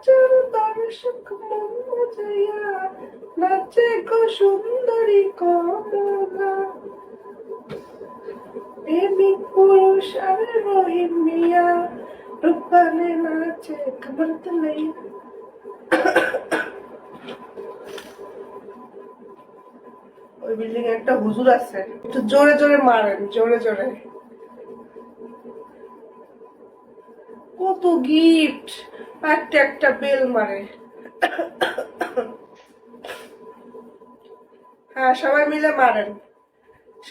চলাচল দর্শক মন মজাইয়া নাচে গো সুন্দরী কমলা। প্রেমিক পুরুষ আর রহিম মিয়া রূপানে নাচে কমর তলাই। ওই বিল্ডিং এ একটা হুজুর আছে, একটু জোরে জোরে মারেন, জোরে জোরে। কত গিফট, একটা একটা বেল মারে। হ্যাঁ, সবাই মিলে মারেন,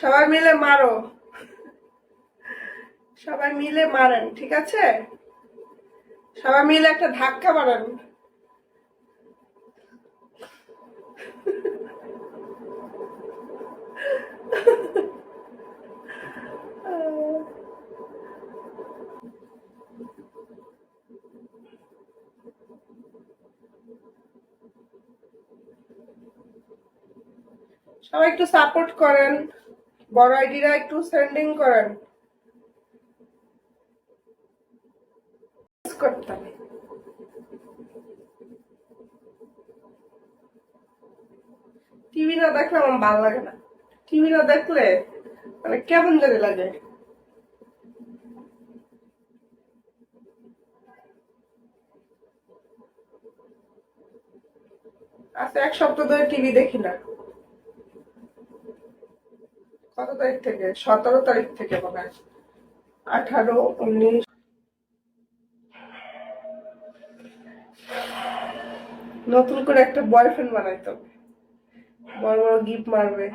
সবাই মিলে মারো, সবাই মিলে মারেন, ঠিক আছে? সবাই মিলে একটা ধাক্কা মারেন। সবাই একটু সাপোর্ট করেন, বড় আইডিরা একটু সেন্ডিং করেন। করতাম টিভি না দেখলে আমার ভালো লাগে না, টিভি না দেখলে মানে কেমন জানি লাগে। আচ্ছা, এক সপ্তাহ ধরে টিভি দেখি না। কত তারিখ থেকে? 17 তারিখ থেকে মনে হয়, 18, 19। নতুন করে একটা বয়ফ্রেন্ড বানাইতো, বড় বড় গিফট মারবে।